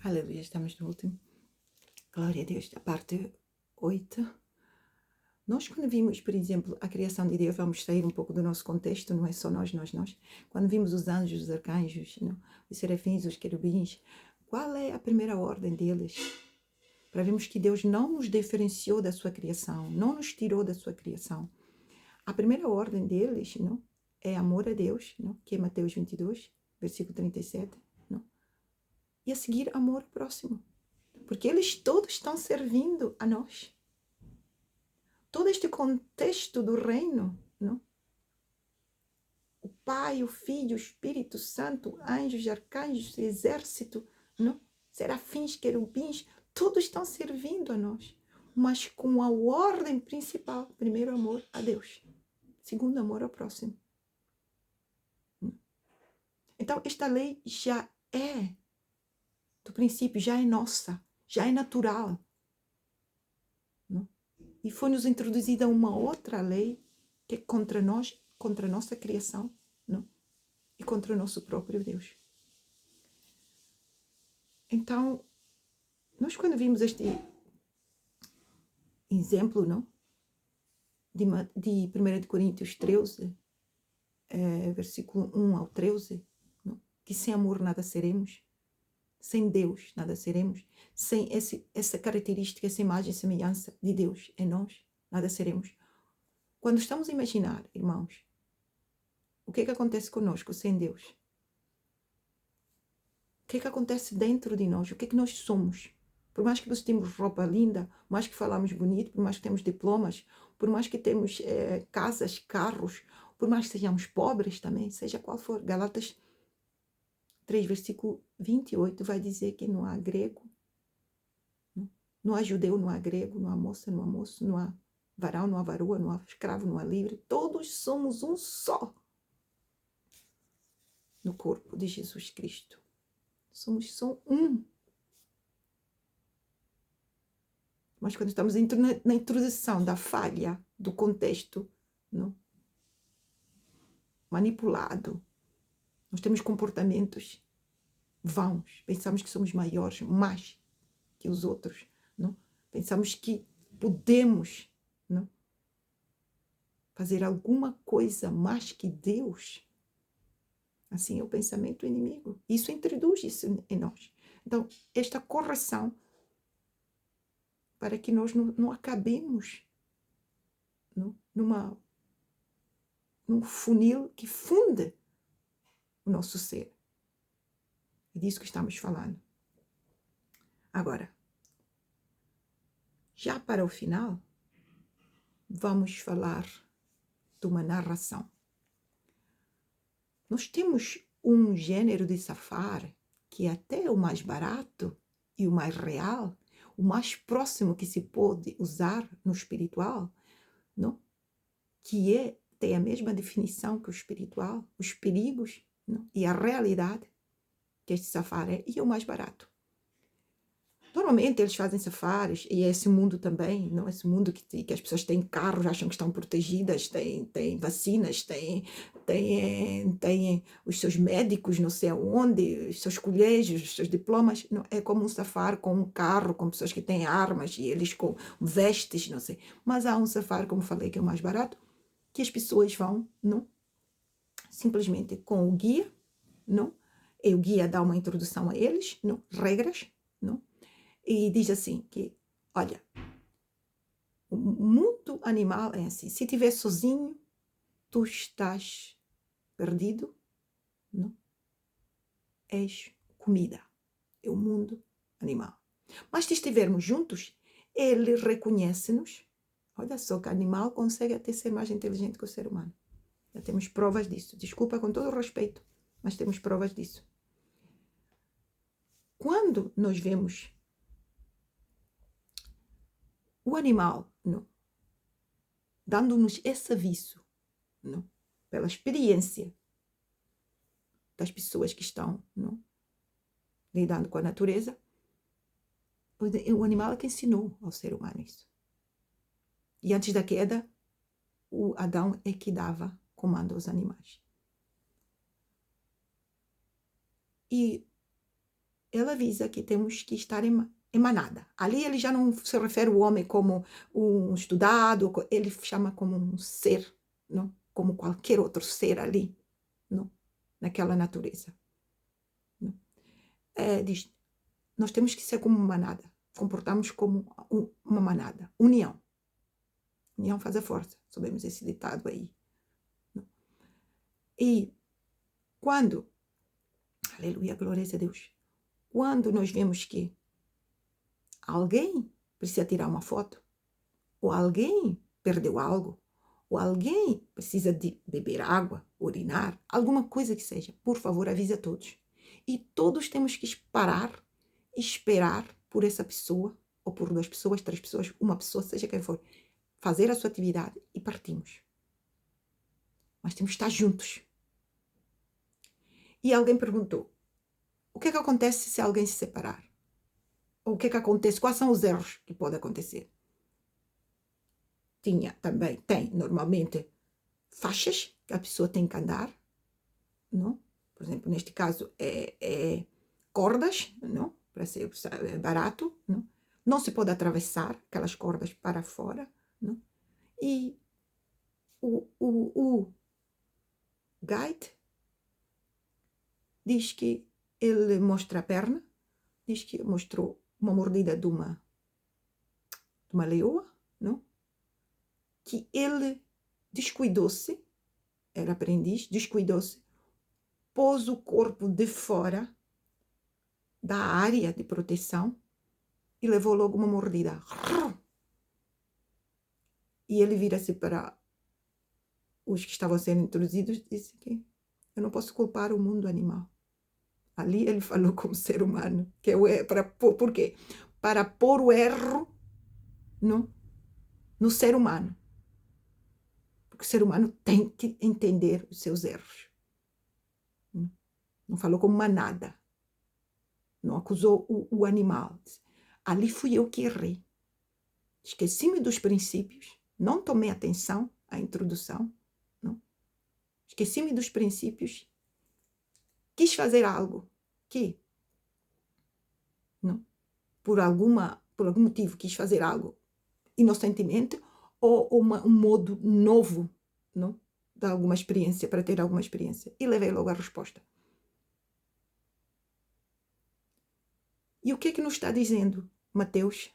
Aleluia, estamos no último. Glória a Deus, a parte 8. Nós, quando vimos, por exemplo, a criação de Deus, vamos sair um pouco do nosso contexto, não é só nós. Quando vimos os anjos, os arcanjos, não? Os serafins, os querubins, qual é a primeira ordem deles? Para vermos que Deus não nos diferenciou da sua criação, não nos tirou da sua criação. A primeira ordem deles, não? É amor a Deus, não? Que é Mateus 22, versículo 37, não? E a seguir, amor ao próximo. Porque eles todos estão servindo a nós. Todo este contexto do reino, não? O Pai, o Filho, o Espírito Santo, anjos, arcanjos, exército, não? Serafins, querubins, todos estão servindo a nós. Mas com a ordem principal. Primeiro, amor a Deus. Segundo, amor ao próximo. Então, esta lei já é, do princípio, já é nossa. Já é natural. Não? E foi-nos introduzida uma outra lei que é contra nós, contra a nossa criação, não? E contra o nosso próprio Deus. Então, nós quando vimos este exemplo, não? De 1 Coríntios 13, versículo 1 ao 13, não? Que sem amor nada seremos, sem Deus nada seremos, sem essa característica, essa imagem e semelhança de Deus em nós, nada seremos. Quando estamos a imaginar, irmãos, o que é que acontece conosco sem Deus? O que é que acontece dentro de nós? O que é que nós somos? Por mais que nós temos roupa linda, por mais que falamos bonito, por mais que temos diplomas, por mais que temos casas, carros, por mais que sejamos pobres também, seja qual for. Galatas 3, versículo 28 vai dizer que não há grego, não há judeu, não há grego, não há moça, não há moço, não há varão, não há varoa, não há escravo, não há livre. Todos somos um só no corpo de Jesus Cristo. Somos só um. Mas quando estamos na introdução da falha, do contexto, não? Manipulado, nós temos comportamentos vãos, pensamos que somos maiores, mais que os outros, não? Pensamos que podemos, não? Fazer alguma coisa mais que Deus. Assim é o pensamento inimigo. Isso introduz isso em nós. Então, esta correção, para que nós não acabemos num funil que funde o nosso ser. É disso que estamos falando. Agora, já para o final, vamos falar de uma narração. Nós temos um gênero de safari que é até o mais barato e o mais real, o mais próximo que se pode usar no espiritual, não? Que tem a mesma definição que o espiritual, os perigos, não? E a realidade que este safari é, e é o mais barato. Normalmente eles fazem safaris, e é esse mundo também, não? Esse mundo que as pessoas têm carros, acham que estão protegidas, têm vacinas, têm os seus médicos, não sei aonde, os seus colégios, os seus diplomas. Não, é como um safari com um carro, com pessoas que têm armas e eles com vestes, não sei. Mas há um safari, como falei, que é o mais barato, que as pessoas vão, não? Simplesmente com o guia, não? E o guia dá uma introdução a eles, não? Regras, não? E diz assim que, olha, o mundo animal é assim, se estiver sozinho, tu estás perdido, não? És comida, é o mundo animal. Mas se estivermos juntos, ele reconhece-nos. Olha só que animal consegue até ser mais inteligente que o ser humano. Já temos provas disso. Desculpa, com todo o respeito, mas temos provas disso. Quando nós vemos o animal, não, dando-nos esse aviso, não, pela experiência das pessoas que estão, não, lidando com a natureza, o animal é que ensinou ao ser humano isso. E antes da queda, o Adão é que dava comando aos animais. E ele avisa que temos que estar em manada. Ali ele já não se refere ao homem como um estudado, ele chama como um ser, não? Como qualquer outro ser ali, não? Naquela natureza. Não? Diz, nós temos que ser como uma manada, comportarmos como uma manada, união. União faz a força, sabemos esse ditado aí. Não? E quando, aleluia, glória a Deus, quando nós vemos que alguém precisa tirar uma foto, ou alguém perdeu algo, ou alguém precisa de beber água, urinar, alguma coisa que seja, por favor, avisa todos. E todos temos que parar e esperar por essa pessoa, ou por 2 pessoas, 3 pessoas, uma pessoa, seja quem for, fazer a sua atividade e partimos. Mas temos que estar juntos. E alguém perguntou, o que é que acontece se alguém se separar? Ou o que é que acontece? Quais são os erros que podem acontecer? Tem normalmente faixas que a pessoa tem que andar, não? Por exemplo, neste caso é cordas, não? Para ser barato, não? Não se pode atravessar aquelas cordas para fora, não? E o guide diz que ele mostra a perna, diz que mostrou uma mordida de uma leoa, não? Que ele descuidou-se, era aprendiz, descuidou-se, pôs o corpo de fora da área de proteção e levou logo uma mordida. E ele vira-se para os que estavam sendo introduzidos e disse que eu não posso culpar o mundo animal. Ali ele falou como ser humano, que é por quê? Para pôr o erro no ser humano. Porque o ser humano tem que entender os seus erros. Não falou como manada. Não acusou o animal. Ali fui eu que errei. Esqueci-me dos princípios, não tomei atenção à introdução, não? Esqueci-me dos princípios, quis fazer algo que, não? Por algum motivo, quis fazer algo inocentemente ou um modo novo, não? De alguma experiência, para ter alguma experiência. E levei logo a resposta. E o que é que nos está dizendo Mateus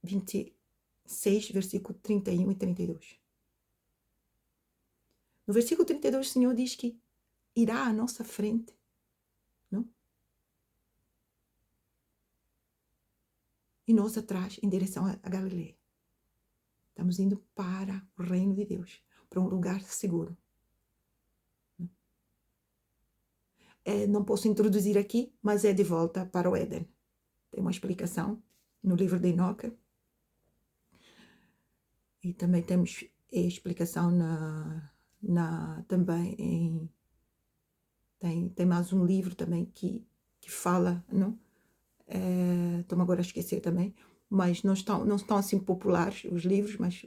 26, versículo 31 e 32? No versículo 32, o Senhor diz que irá à nossa frente, não? E nós atrás, em direção a Galileia. Estamos indo para o reino de Deus, para um lugar seguro. Não posso introduzir aqui, mas é de volta para o Éden. Tem uma explicação no livro de Enoque. E também temos explicação também tem mais um livro também que fala, não? Estou-me agora a esquecer também, mas não estão assim populares os livros, mas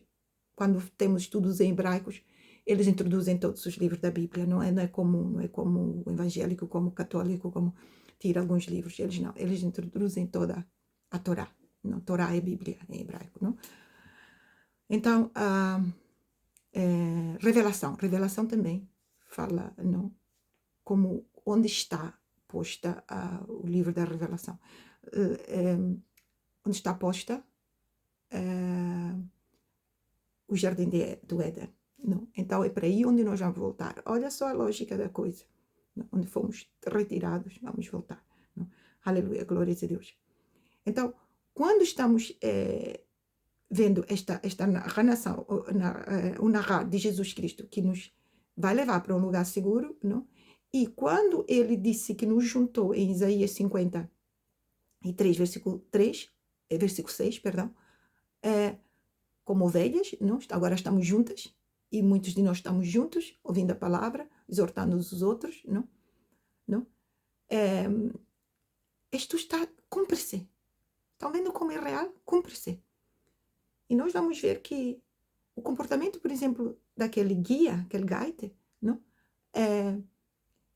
quando temos estudos em hebraicos, eles introduzem todos os livros da Bíblia, não é como o evangélico, como o católico, como tira alguns livros, eles introduzem toda a Torá, não? Torá é Bíblia em hebraico, não? Então, revelação também fala, não? Como onde está posta o livro da revelação, onde está posta o jardim do Éden. Não? Então é para aí onde nós vamos voltar. Olha só a lógica da coisa. Não? Onde fomos retirados, vamos voltar. Não? Aleluia, glória a Deus. Então, quando estamos vendo esta narração, o narrar de Jesus Cristo, que nos vai levar para um lugar seguro, não? E quando ele disse que nos juntou em Isaías 53, versículo 6, perdão, como ovelhas, não? Agora estamos juntas, e muitos de nós estamos juntos, ouvindo a palavra, exortando uns os outros, não? Isto cumpre-se. Estão vendo como é real? Cumpre-se. E nós vamos ver que o comportamento, por exemplo, daquele guia, aquele guide, não?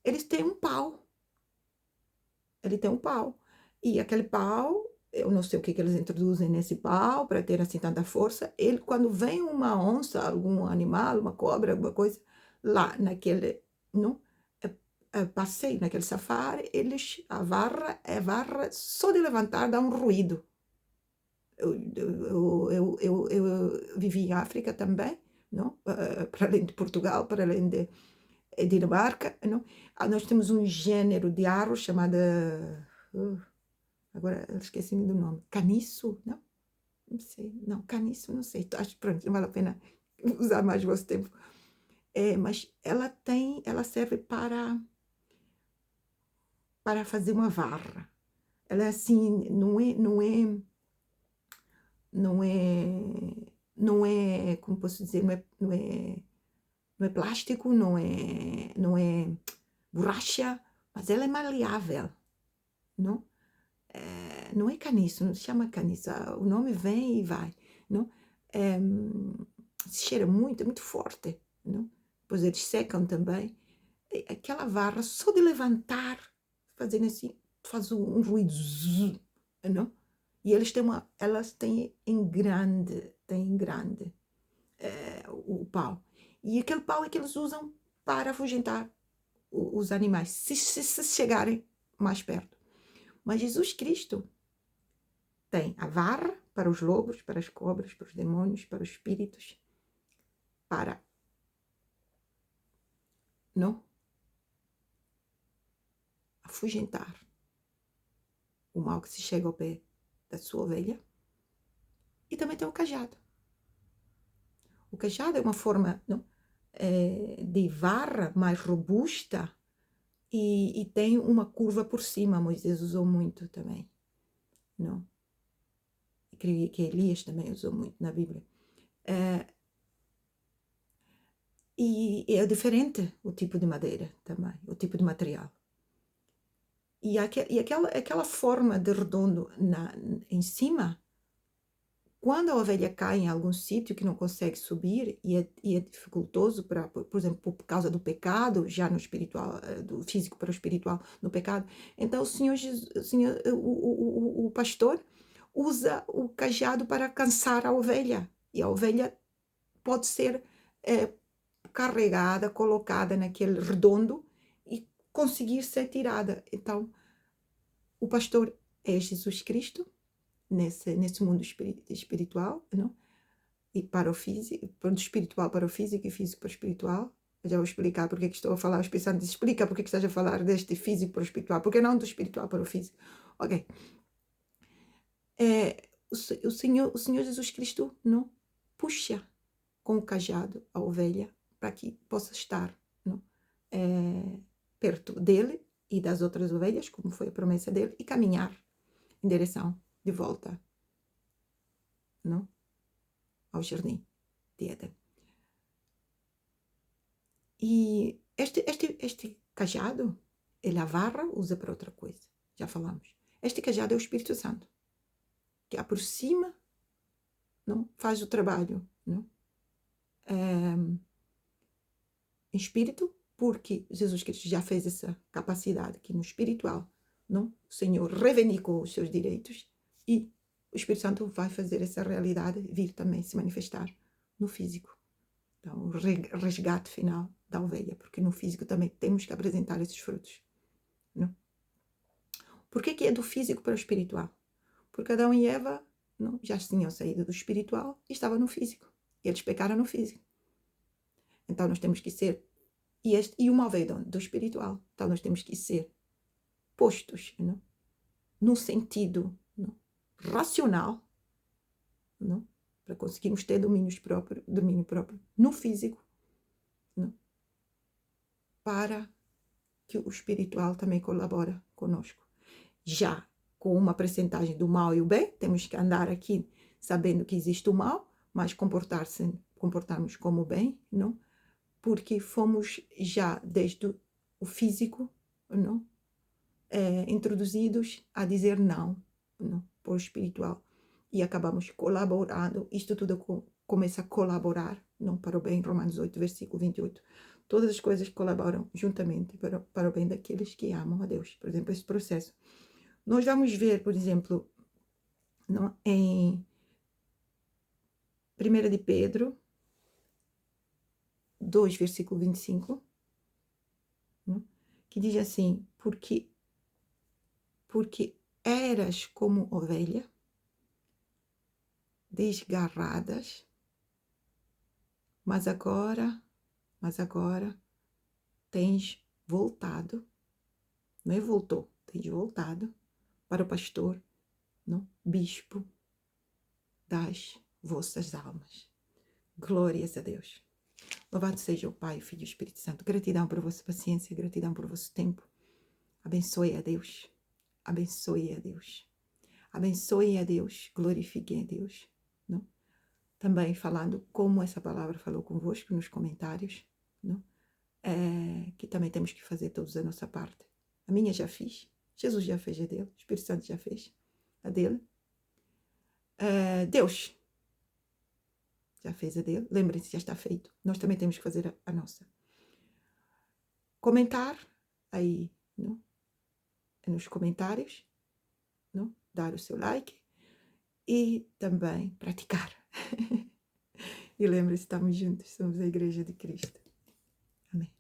eles têm um pau. Ele tem um pau. E aquele pau, eu não sei o que eles introduzem nesse pau para ter assim tanta força. Ele, quando vem uma onça, algum animal, uma cobra, alguma coisa, lá naquele, não, passeio, naquele safari, a varra só de levantar dá um ruído. Eu vivi em África também, não? Para além de Portugal, para além de Dinamarca, não? Nós temos um gênero de árvore chamada, uh, agora esqueci-me do nome, caniço, não? Não sei, não, caniço, não sei, acho que pronto, não vale a pena usar mais o vosso tempo. Mas ela serve para fazer uma varra. Ela é assim, não é, como posso dizer, não é plástico, não é borracha, mas ela é maleável, não? Não é caniço, não se chama caniço, o nome vem e vai, não? É, se cheira muito, é muito forte, não? Depois eles secam também. Aquela varra, só de levantar, fazendo assim, faz um ruído, zzz, não? E elas têm em grande o pau. E aquele pau é que eles usam para afugentar os animais, se chegarem mais perto. Mas Jesus Cristo tem a vara para os lobos, para as cobras, para os demônios, para os espíritos, para não afugentar o mal que se chega ao pé da sua ovelha. E também tem o cajado. O cajado é uma forma não, de vara mais robusta e tem uma curva por cima. Moisés usou muito também, não? Creio que Elias também usou muito na Bíblia. E é diferente o tipo de madeira também, o tipo de material. E aquela forma de redondo em cima, quando a ovelha cai em algum sítio que não consegue subir e é dificultoso, por exemplo, por causa do pecado, já no espiritual, do físico para o espiritual, no pecado, então o pastor usa o cajado para alcançar a ovelha. E a ovelha pode ser carregada, colocada naquele redondo e conseguir ser tirada. Então, o pastor é Jesus Cristo nesse mundo espiritual, não? E para o físico, do espiritual para o físico e físico para o espiritual. Eu já vou explicar porque é que estou a falar. O Espírito Santo explica porque é que estás a falar deste físico para o espiritual, porque não do espiritual para o físico. Ok. O Senhor Jesus Cristo não puxa com o cajado a ovelha para que possa estar não? Perto dele e das outras ovelhas, como foi a promessa dele, e caminhar em direção de volta não? Ao jardim de Éden. E este cajado, ele a varra usa para outra coisa, já falamos. Este cajado é o Espírito Santo, que aproxima, não? Faz o trabalho não? Em espírito, porque Jesus Cristo já fez essa capacidade que no espiritual, não? O Senhor reivindicou os seus direitos e o Espírito Santo vai fazer essa realidade vir também se manifestar no físico. Então, o resgate final da ovelha, porque no físico também temos que apresentar esses frutos. Não? Por que é do físico para o espiritual? Porque Adão e Eva não, já tinham saído do espiritual e estavam no físico. Eles pecaram no físico. Então nós temos que ser, e o mal veio do espiritual, então nós temos que ser postos não? No sentido não? Racional, não? Para conseguirmos ter domínio próprio no físico, não? Para que o espiritual também colabora conosco. Já com uma percentagem do mal e o bem, temos que andar aqui sabendo que existe o mal, mas comportarmos como o bem, não? Porque fomos já desde o físico, não? Introduzidos a dizer não para o espiritual. E acabamos colaborando, isto tudo começa a colaborar não para o bem, Romanos 8, versículo 28. Todas as coisas colaboram juntamente para o bem daqueles que amam a Deus. Por exemplo, esse processo. Nós vamos ver, por exemplo, em 1 de Pedro 2, versículo 25, que diz assim, porque eras como ovelha, desgarradas, mas agora tens voltado, não é voltou, tens voltado para o pastor, não? Bispo das vossas almas. Glórias a Deus. Louvado seja o Pai, o Filho e o Espírito Santo. Gratidão por vossa paciência, gratidão por vosso tempo. Abençoe a Deus. Abençoe a Deus. Abençoe a Deus. Glorifiquem a Deus. Não? Também falando como essa palavra falou convosco nos comentários. Não? Que também temos que fazer todos a nossa parte. A minha já fiz. Jesus já fez a dele. O Espírito Santo já fez a dele. Deus já fez a dele. Lembrem-se, já está feito. Nós também temos que fazer a nossa. Comentar aí, não? Nos comentários, não? Dar o seu like e também praticar. E lembre-se, estamos juntos, somos a Igreja de Cristo. Amém.